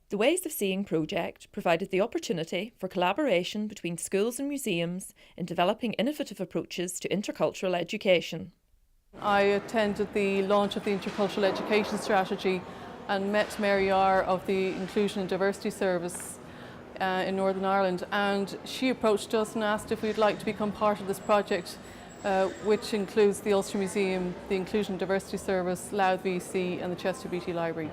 The Ways of Seeing project provided the opportunity for collaboration between schools and museums in developing innovative approaches to intercultural education. I attended the launch of the Intercultural Education Strategy and met Mary R of the Inclusion and Diversity Service in Northern Ireland, and she approached us and asked if we'd like to become part of this project, which includes the Ulster Museum, the Inclusion and Diversity Service, Louth VC and the Chester Beatty Library.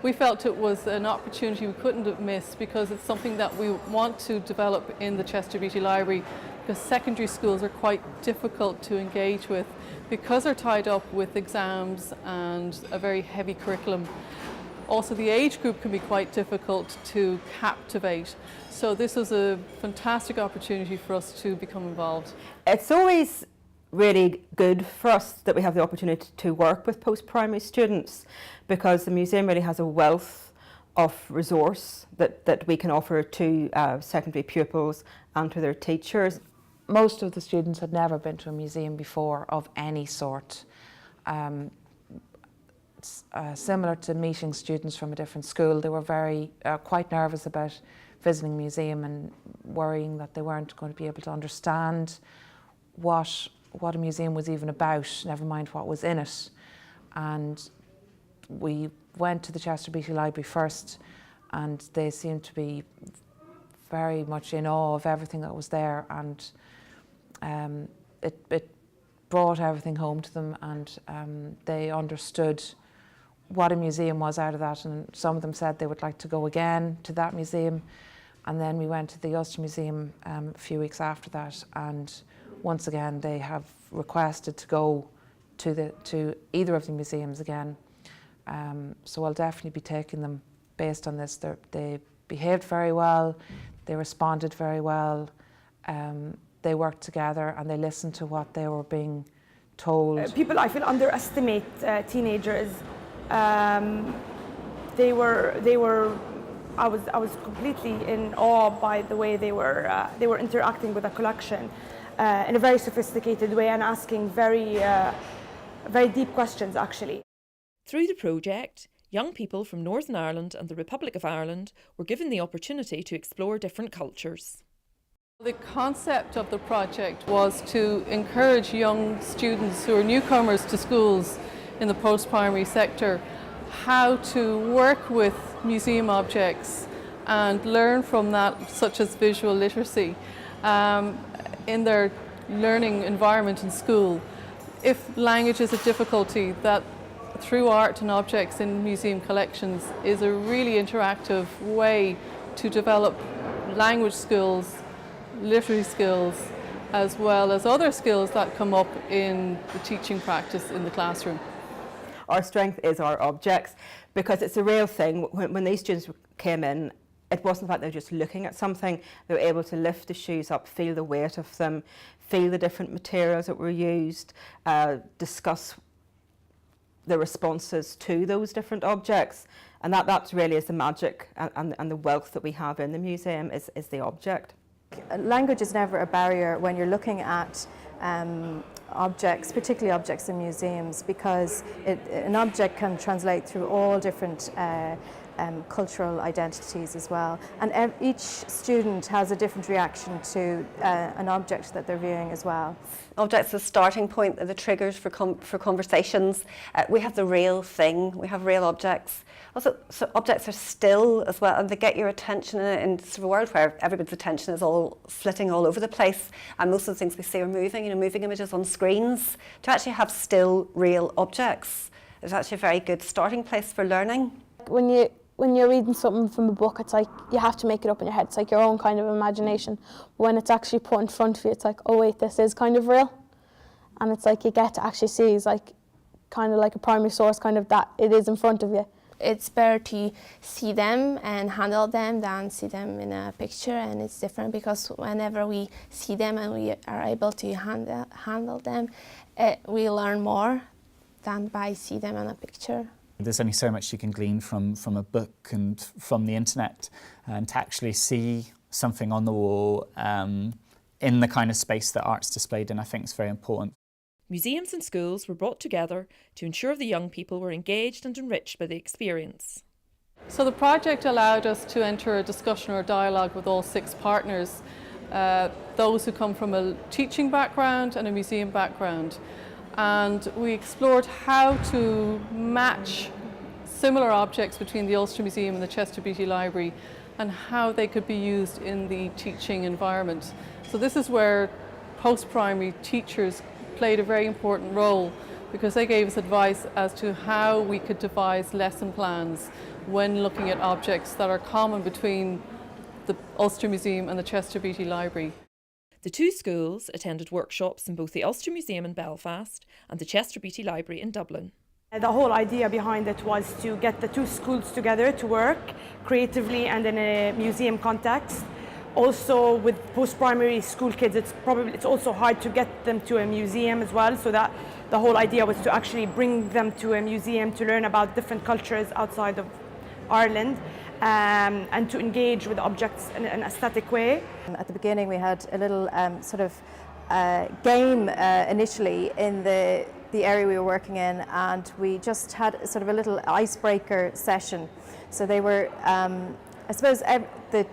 We felt it was an opportunity we couldn't have missed because it's something that we want to develop in the Chester Beatty Library, because secondary schools are quite difficult to engage with because they're tied up with exams and a very heavy curriculum. Also, the age group can be quite difficult to captivate. So this was a fantastic opportunity for us to become involved. It's always really good for us that we have the opportunity to work with post-primary students, because the museum really has a wealth of resource that we can offer to secondary pupils and to their teachers. Most of the students had never been to a museum before of any sort. Similar to meeting students from a different school, they were quite nervous about visiting a museum and worrying that they weren't going to be able to understand what a museum was even about, never mind what was in it. And we went to the Chester Beatty Library first, and they seemed to be very much in awe of everything that was there, and it brought everything home to them, and they understood what a museum was out of that, and some of them said they would like to go again to that museum. And then we went to the Ulster Museum a few weeks after that, and once again they have requested to go to either of the museums again. So I'll definitely be taking them based on this. They behaved very well, they responded very well, they worked together and they listened to what they were being told. People, I feel, underestimate teenagers. They were. I was completely in awe by the way they were interacting with a collection in a very sophisticated way and asking very deep questions, actually. Through the project, young people from Northern Ireland and the Republic of Ireland were given the opportunity to explore different cultures. The concept of the project was to encourage young students who are newcomers to schools in the post-primary sector how to work with museum objects and learn from that, such as visual literacy, in their learning environment in school. If language is a difficulty, that through art and objects in museum collections is a really interactive way to develop language skills, literary skills, as well as other skills that come up in the teaching practice in the classroom. Our strength is our objects, because it's a real thing. When these students came in, it wasn't like they were just looking at something. They were able to lift the shoes up, feel the weight of them, feel the different materials that were used, discuss the responses to those different objects. And that really is the magic and the wealth that we have in the museum is the object. Language is never a barrier when you're looking at objects, particularly objects in museums, because an object can translate through all different cultural identities as well. And each student has a different reaction to an object that they're viewing as well. Objects are the starting point, the triggers for conversations. We have the real thing, we have real objects. Also, so objects are still as well, and they get your attention in sort of a world where everybody's attention is all flitting all over the place, and most of the things we see are moving, moving images on screens. To actually have still real objects is actually a very good starting place for learning. When you're reading something from a book, it's like you have to make it up in your head. It's like your own kind of imagination. When it's actually put in front of you, it's like, oh wait, this is kind of real. And it's like you get to actually see, it's like kind of like a primary source, kind of that it is in front of you. It's better to see them and handle them than see them in a picture, and it's different because whenever we see them and we are able to handle them, we learn more than by see them in a picture. There's only so much you can glean from a book and from the internet, and to actually see something on the wall in the kind of space that art's displayed in, I think is very important. Museums and schools were brought together to ensure the young people were engaged and enriched by the experience. So the project allowed us to enter a discussion or dialogue with all 6 partners, those who come from a teaching background and a museum background. And we explored how to match similar objects between the Ulster Museum and the Chester Beatty Library and how they could be used in the teaching environment. So this is where post-primary teachers played a very important role, because they gave us advice as to how we could devise lesson plans when looking at objects that are common between the Ulster Museum and the Chester Beatty Library. The 2 schools attended workshops in both the Ulster Museum in Belfast and the Chester Beatty Library in Dublin. The whole idea behind it was to get the 2 schools together to work creatively and in a museum context. Also, with post-primary school kids, it's also hard to get them to a museum as well, so that the whole idea was to actually bring them to a museum to learn about different cultures outside of Ireland, and to engage with objects in an aesthetic way. At the beginning we had a little game initially in the area we were working in, and we just had sort of a little icebreaker session. So they were, I suppose the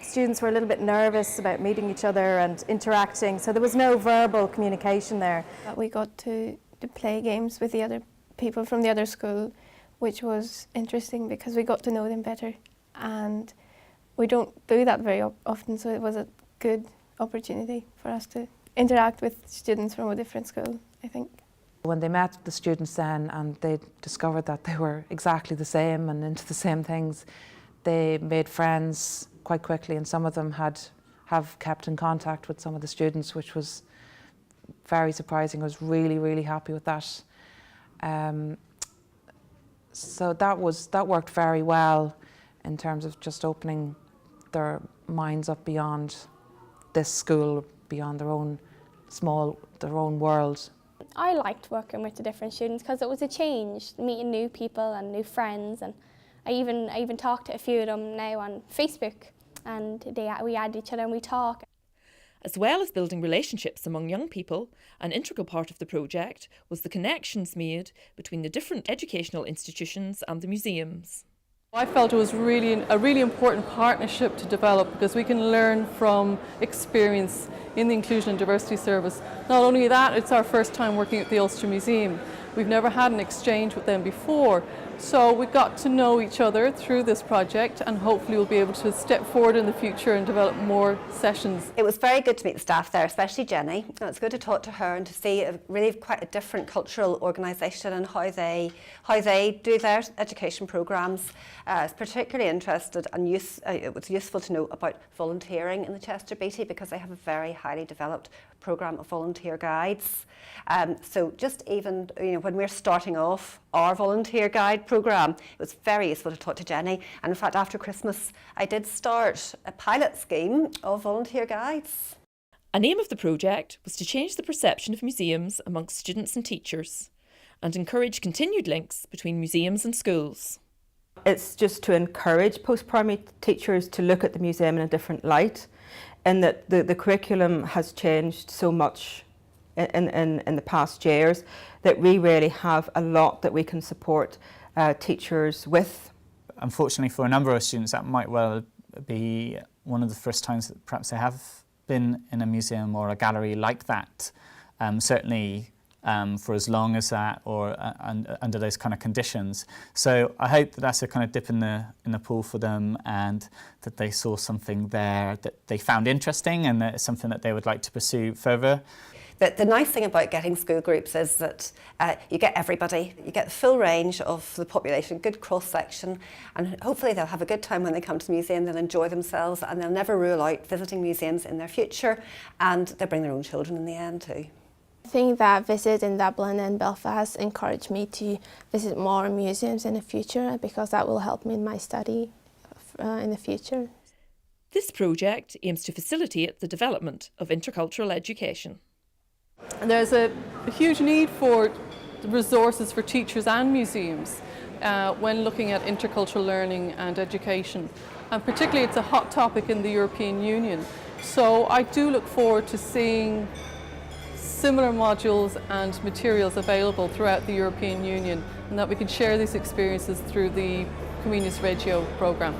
students were a little bit nervous about meeting each other and interacting, so there was no verbal communication there. We got to play games with the other people from the other school, which was interesting because we got to know them better, and we don't do that very often, so it was a good opportunity for us to interact with students from a different school, I think. When they met the students then and they discovered that they were exactly the same and into the same things, they made friends quite quickly, and some of them have kept in contact with some of the students, which was very surprising. I was really, really happy with that. So that worked very well in terms of just opening their minds up beyond this school, beyond their own world. I liked working with the different students because it was a change, meeting new people and new friends, and I even talked to a few of them now on Facebook, and we add each other and we talk. As well as building relationships among young people, an integral part of the project was the connections made between the different educational institutions and the museums. I felt it was a really important partnership to develop, because we can learn from experience in the Inclusion and Diversity Service. Not only that, it's our first time working at the Ulster Museum. We've never had an exchange with them before. So we got to know each other through this project, and hopefully we'll be able to step forward in the future and develop more sessions. It was very good to meet the staff there, especially Jenny. It's good to talk to her and to see really quite a different cultural organisation and how they do their education programmes. I was particularly interested, and it was useful to know about volunteering in the Chester Beatty, because they have a very highly developed programme of volunteer guides. So just even when we're starting off our volunteer guide programme, it was very useful to talk to Jenny. And in fact, after Christmas, I did start a pilot scheme of volunteer guides. An aim of the project was to change the perception of museums amongst students and teachers, and encourage continued links between museums and schools. It's just to encourage post-primary teachers to look at the museum in a different light, and that the curriculum has changed so much in the past years that we really have a lot that we can support teachers with. Unfortunately for a number of students, that might well be one of the first times that perhaps they have been in a museum or a gallery like that. Certainly for as long as that, or under those kind of conditions. So I hope that that's a kind of dip in the pool for them, and that they saw something there that they found interesting, and that it's something that they would like to pursue further. The nice thing about getting school groups is that you get everybody, you get the full range of the population, good cross-section, and hopefully they'll have a good time when they come to the museum, they'll enjoy themselves, and they'll never rule out visiting museums in their future, and they'll bring their own children in the end too. I think that visit in Dublin and Belfast encouraged me to visit more museums in the future, because that will help me in my study in the future. This project aims to facilitate the development of intercultural education. There's a huge need for resources for teachers and museums when looking at intercultural learning and education. And particularly it's a hot topic in the European Union. So I do look forward to seeing similar modules and materials available throughout the European Union, and that we can share these experiences through the Comenius Regio programme.